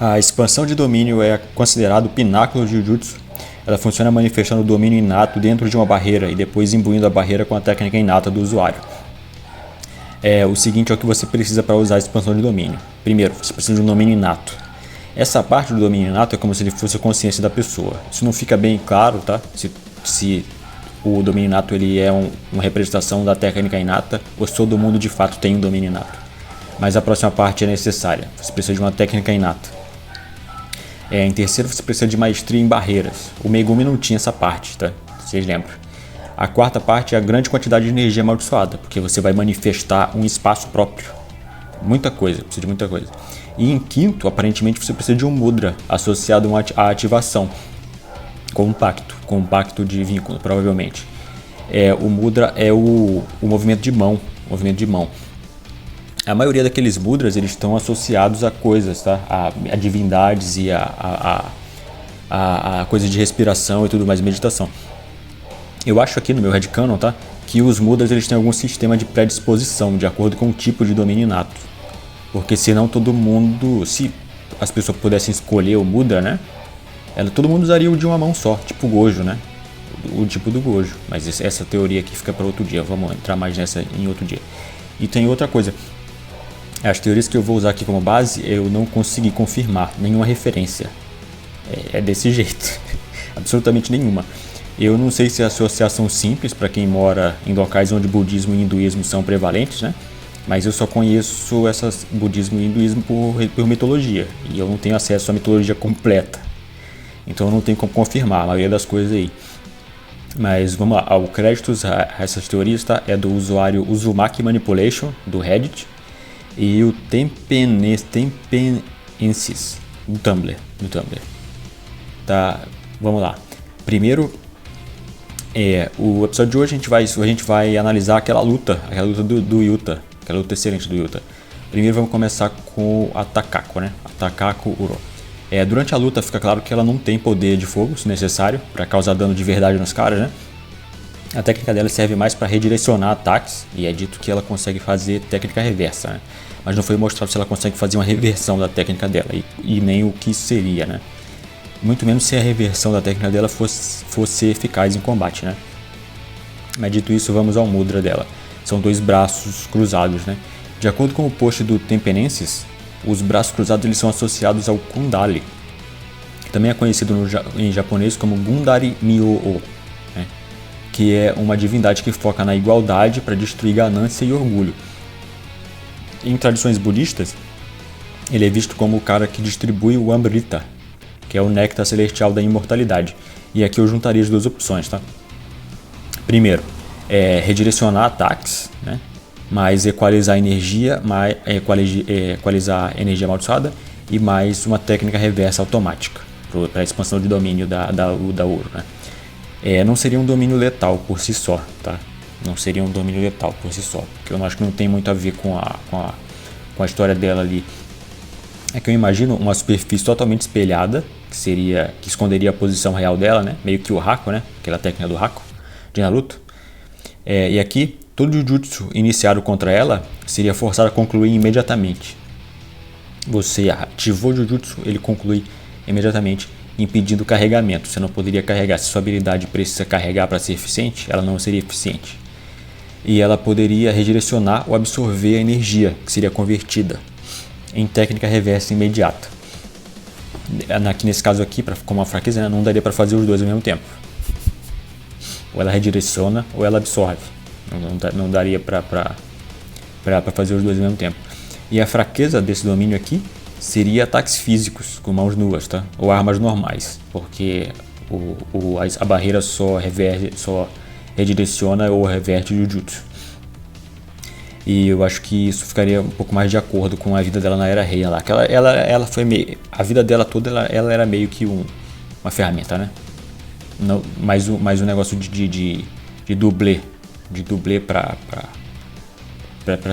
A expansão de domínio é considerado o pináculo de Jujutsu. Ela funciona manifestando o domínio inato dentro de uma barreira e depois imbuindo a barreira com a técnica inata do usuário. O seguinte é o que você precisa para usar a expansão de domínio. Primeiro, você precisa de um domínio inato. Essa parte do domínio inato é como se ele fosse a consciência da pessoa. Isso não fica bem claro, tá? Se o domínio inato ele é uma representação da técnica inata ou se todo mundo de fato tem um domínio inato. Mas a próxima parte é necessária. Você precisa de uma técnica inata. Em terceiro, você precisa de maestria em barreiras. O Megumi não tinha essa parte, tá? Vocês lembram? A quarta parte é a grande quantidade de energia amaldiçoada, porque você vai manifestar um espaço próprio. Muita coisa, precisa de muita coisa. E em quinto, aparentemente, você precisa de um mudra associado à ativação, com um pacto de vínculo, provavelmente. O mudra é o movimento de mão. A maioria daqueles mudras eles estão associados a coisas, tá? A divindades e a coisas de respiração e tudo mais, meditação. Eu acho aqui no meu headcanon, tá? Que os mudras eles têm algum sistema de predisposição de acordo com o tipo de domínio inato. Porque senão todo mundo, se as pessoas pudessem escolher o mudra, né? Todo mundo usaria o de uma mão só, tipo o Gojo, né? O tipo do Gojo. Mas essa teoria aqui fica para outro dia, vamos entrar mais nessa em outro dia. E tem outra coisa. As teorias que eu vou usar aqui como base, eu não consegui confirmar nenhuma referência. É desse jeito. Absolutamente nenhuma. Eu não sei se é associação simples para quem mora em locais onde budismo e hinduísmo são prevalentes, né? Mas eu só conheço essas budismo e hinduísmo por mitologia. E eu não tenho acesso à mitologia completa. Então eu não tenho como confirmar a maioria das coisas aí. Mas vamos lá. O crédito a essas teorias tá? É do usuário Uzumaki Manipulation, do Reddit. E o Tempenensis no Tumblr. Tá, vamos lá. Primeiro, o episódio de hoje a gente vai analisar aquela luta do Yuta, aquela luta excelente do Yuta. Primeiro vamos começar com a Takako, né? A Takako Uro. Durante a luta fica claro que ela não tem poder de fogo, se necessário, para causar dano de verdade nos caras, né? A técnica dela serve mais para redirecionar ataques e é dito que ela consegue fazer técnica reversa, né? Mas não foi mostrado se ela consegue fazer uma reversão da técnica dela e nem o que seria, né? Muito menos se a reversão da técnica dela fosse eficaz em combate, né? Mas dito isso, vamos ao mudra dela. São dois braços cruzados, né? De acordo com o post do Tempenensis, os braços cruzados eles são associados ao Kundali, que também é conhecido em japonês como Gundari Myo-o, né? Que é uma divindade que foca na igualdade para destruir ganância e orgulho. Em tradições budistas, ele é visto como o cara que distribui o Amrita, que é o néctar celestial da imortalidade. E aqui eu juntaria as duas opções, tá? Primeiro, redirecionar ataques, né? Mais equalizar energia, equalizar energia amaldiçoada e mais uma técnica reversa automática para a expansão de domínio da Uro, né? Não seria um domínio letal por si só, tá? Não seria um domínio letal por si só, porque eu acho que não tem muito a ver com a história dela ali. É que eu imagino uma superfície totalmente espelhada, que esconderia a posição real dela, né? Meio que o Hako, né? Aquela técnica do Hako de Naruto. E aqui, todo Jujutsu iniciado contra ela seria forçado a concluir imediatamente. Você ativou o Jujutsu, ele conclui imediatamente, impedindo o carregamento. Você não poderia carregar. Se sua habilidade precisa carregar para ser eficiente, ela não seria eficiente. E ela poderia redirecionar ou absorver a energia, que seria convertida em técnica reversa imediata. Aqui nesse caso aqui, como uma fraqueza, né, não daria para fazer os dois ao mesmo tempo. Ou ela redireciona ou ela absorve. Não daria para fazer os dois ao mesmo tempo. E a fraqueza desse domínio aqui seria ataques físicos com mãos nuas, tá? Ou armas normais, porque a barreira só redireciona ou reverte o Jujutsu. E eu acho que isso ficaria um pouco mais de acordo com a vida dela na Era Rei lá. Ela foi a vida dela toda ela era meio que uma ferramenta, né? Não, mais um negócio de dublê, para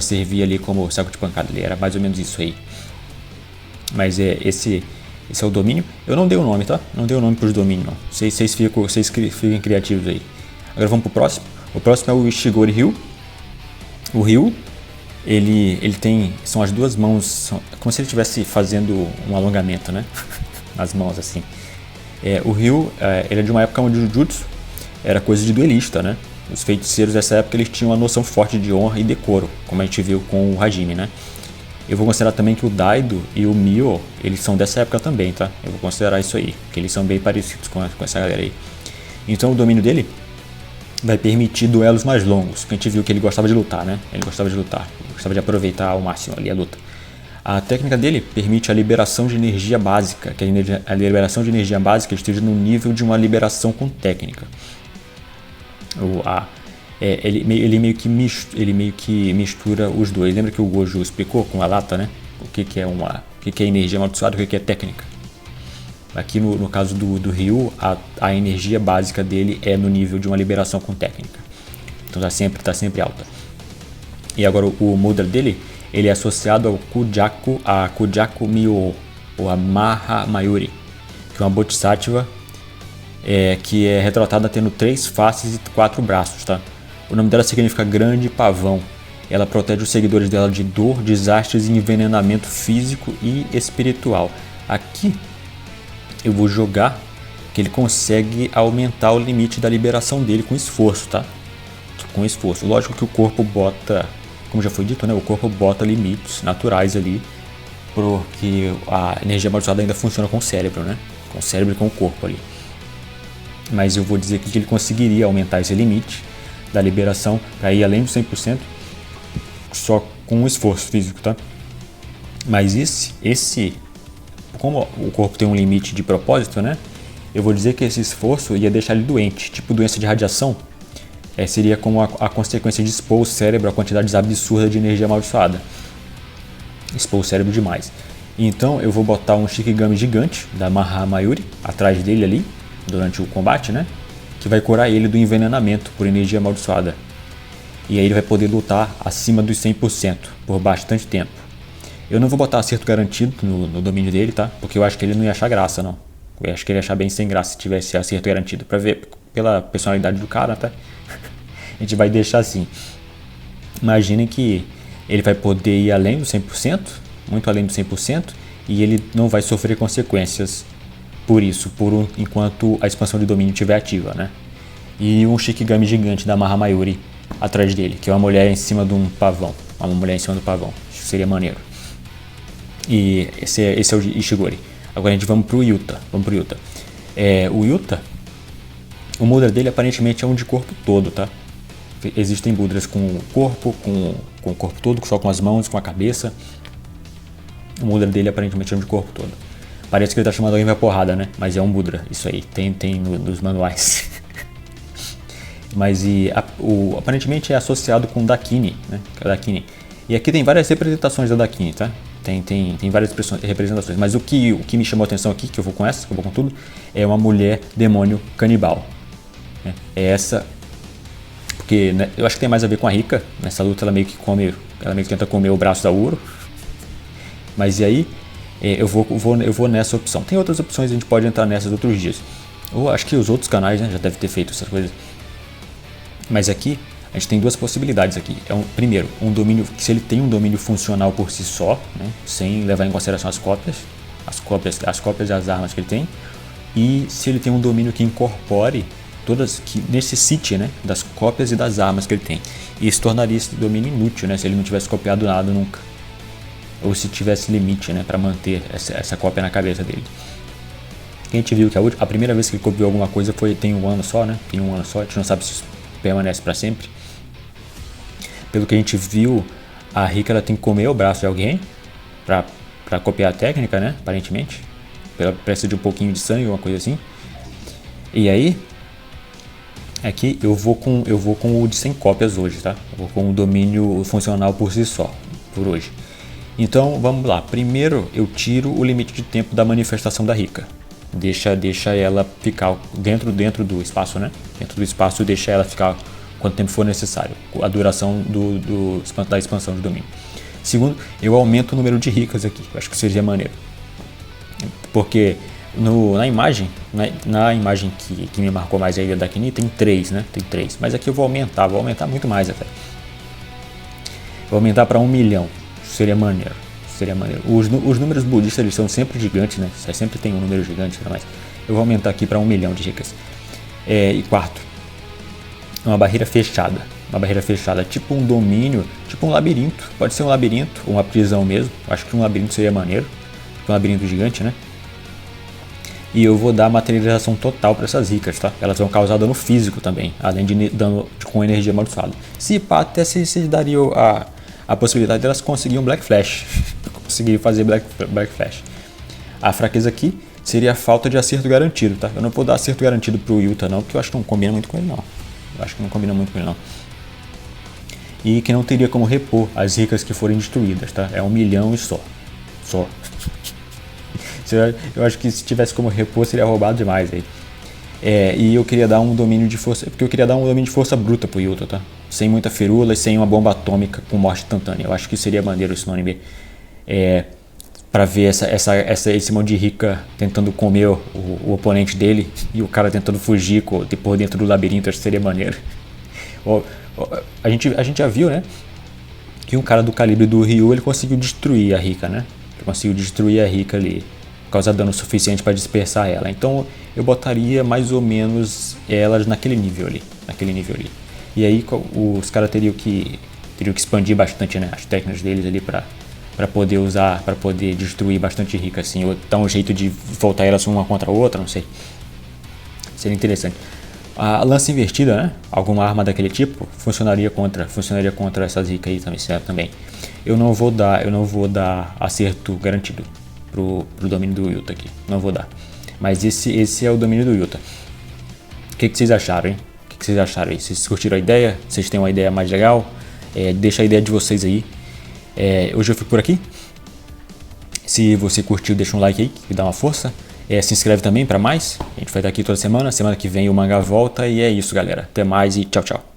servir ali como saco de pancada. Ali era mais ou menos isso aí. Mas esse é o domínio. Eu não dei o nome, tá? Não dei o nome para os domínios, não. Vocês fiquem criativos aí. Agora vamos pro próximo. O próximo é o Ishigori Ryu. O Ryu ele tem, são as duas mãos, como se ele estivesse fazendo um alongamento, né? Nas mãos, assim. O Ryu, ele é de uma época onde o Jujutsu era coisa de duelista, né? Os feiticeiros dessa época, eles tinham uma noção forte de honra e decoro, como a gente viu com o Hajime, né? Eu vou considerar também que o Daido e o Mio, eles são dessa época também, tá? Eu vou considerar isso aí, que eles são bem parecidos com essa galera aí. Então o domínio dele vai permitir duelos mais longos, porque a gente viu que ele gostava de lutar, né? Ele gostava de lutar, gostava de aproveitar ao máximo ali a luta. A técnica dele permite a liberação de energia básica, que a liberação de energia básica esteja no nível de uma liberação com técnica. Ele meio que mistura os dois. Lembra que o Gojo explicou com a lata, né? O que é energia amaldiçoada, o que é técnica. Aqui no caso do Ryu, a energia básica dele é no nível de uma liberação com técnica. Então tá sempre alta. E agora o mudra dele, ele é associado ao Kujaku Myo, ou a Maha Mayuri, que é uma Bodhisattva que é retratada tendo 3 faces e 4 braços, tá? O nome dela significa grande pavão. Ela protege os seguidores dela de dor, desastres e envenenamento físico e espiritual. Aqui eu vou jogar que ele consegue aumentar o limite da liberação dele com esforço, tá? Com esforço. Lógico que o corpo bota, como já foi dito, né? O corpo bota limites naturais ali, porque a energia amaldiçoada ainda funciona com o cérebro, né? Com o cérebro e com o corpo ali. Mas eu vou dizer que ele conseguiria aumentar esse limite da liberação para ir além do 100% só com um esforço físico, tá? Mas como o corpo tem um limite de propósito, né? Eu vou dizer que esse esforço ia deixar ele doente, tipo doença de radiação. Seria como a consequência de expor o cérebro a quantidades absurdas de energia amaldiçoada. Expor o cérebro demais. Então eu vou botar um Shikigami gigante da Maha Mayuri atrás dele ali, durante o combate, né? Que vai curar ele do envenenamento por energia amaldiçoada. E aí ele vai poder lutar acima dos 100% por bastante tempo. Eu não vou botar acerto garantido no domínio dele, tá? Porque eu acho que ele não ia achar graça, não. Eu acho que ele ia achar bem sem graça se tivesse acerto garantido. Pra ver pela personalidade do cara, tá? A gente vai deixar assim. Imaginem que ele vai poder ir além do 100%, muito além do 100%, e ele não vai sofrer consequências por isso, enquanto a expansão de domínio estiver ativa, né? E um Shikigami gigante da Maha Mayuri atrás dele, que é uma mulher em cima de um pavão. Uma mulher em cima do pavão. Isso seria maneiro. E esse é o Ishigori. Agora a gente vamos pro Yuta. O Yuta, o mudra dele aparentemente é um de corpo todo, tá? Existem mudras com o corpo, com o corpo todo, só com as mãos, com a cabeça. O mudra dele aparentemente é um de corpo todo. Parece que ele tá chamando alguém pra porrada, né? Mas é um mudra, isso aí, tem nos manuais. Mas aparentemente é associado com Dakini, né? Dakini. E aqui tem várias representações da Dakini, tá? Tem várias representações. Mas o que me chamou a atenção aqui, que eu vou com tudo, é uma mulher demônio canibal. Né? É essa. Porque né, eu acho que tem mais a ver com a Rika. Nessa luta ela meio que tenta comer o braço da Uro. Mas e aí? Eu vou nessa opção. Tem outras opções, a gente pode entrar nessas outros dias. Ou acho que os outros canais, né, já devem ter feito essas coisas. Mas aqui a gente tem duas possibilidades aqui. Primeiro, um domínio, se ele tem um domínio funcional por si só, né, sem levar em consideração as cópias das armas que ele tem, e se ele tem um domínio que incorpore que necessite, né, das cópias e das armas que ele tem. E isso tornaria esse domínio inútil, né, se ele não tivesse copiado nada nunca. Ou se tivesse limite, né, para manter essa cópia na cabeça dele. A gente viu que a primeira vez que ele copiou alguma coisa tem um ano só, né? Tem um ano só, a gente não sabe se isso permanece para sempre. Pelo que a gente viu, a Rika ela tem que comer o braço de alguém para copiar a técnica, né? Aparentemente. Precisa de um pouquinho de sangue, uma coisa assim. E aí, aqui eu vou com o de 100 cópias hoje, tá? Eu vou com o domínio funcional por si só, por hoje. Então vamos lá, primeiro eu tiro o limite de tempo da manifestação da Rika. Deixa ela ficar dentro do espaço, né? Dentro do espaço deixa ela ficar quanto tempo for necessário, a duração da expansão de domínio. Segundo, eu aumento o número de Rikas aqui, eu acho que seria maneiro. Porque na imagem que me marcou mais aí da Dakini tem 3, né? Tem 3, mas aqui eu vou aumentar muito mais até. Vou aumentar para 1 milhão. Seria maneiro. Seria maneiro. Os números budistas eles são sempre gigantes, né? Sempre tem um número gigante, mas eu vou aumentar aqui para 1 milhão de ricas. E quarto, uma barreira fechada. Uma barreira fechada, tipo um domínio, tipo um labirinto. Pode ser um labirinto ou uma prisão mesmo. Acho que um labirinto seria maneiro. Um labirinto gigante, né? E eu vou dar materialização total para essas ricas, tá? Elas vão causar dano físico também, além de dano com energia amaldiçoada. Se pá, até se daria a possibilidade delas conseguirem um Black Flash. Conseguir fazer Black Flash. A fraqueza aqui seria a falta de acerto garantido, tá? Eu não vou dar acerto garantido pro Yuta não, porque eu acho que não combina muito com ele não. Eu acho que não combina muito com ele não. E que não teria como repor as ricas que forem destruídas, tá? É 1 milhão e só. Só. Eu acho que se tivesse como repor seria roubado demais aí. E eu queria dar um domínio de força, porque eu queria dar um domínio de força bruta pro Yuta, tá? Sem muita firula e sem uma bomba atômica com morte instantânea. Eu acho que seria maneiro isso no anime. Pra ver esse monte de rica tentando comer o oponente dele e o cara tentando fugir por dentro do labirinto. Acho que seria maneiro. A gente já viu, né? Que um cara do calibre do Ryu ele conseguiu destruir a rica, né? Ele conseguiu destruir a rica ali, causar dano suficiente para dispersar ela. Então eu botaria mais ou menos elas naquele nível ali. E aí os caras teriam que expandir bastante, né, as técnicas deles ali para poder usar, para poder destruir bastante rica assim, ou dar um jeito de voltar elas uma contra a outra, não sei. Seria interessante. A lança invertida, né? Alguma arma daquele tipo funcionaria contra essas ricas aí também, certo? Também. Eu não vou dar acerto garantido pro domínio do Yuta aqui. Não vou dar. Mas esse é o domínio do Yuta. O que vocês acharam, hein? O que vocês acharam aí? Vocês curtiram a ideia? Vocês têm uma ideia mais legal? Deixa a ideia de vocês aí. Hoje eu fico por aqui. Se você curtiu, deixa um like aí, que dá uma força. Se inscreve também para mais. A gente vai estar aqui toda semana. Semana que vem o mangá volta. E é isso, galera. Até mais e tchau, tchau.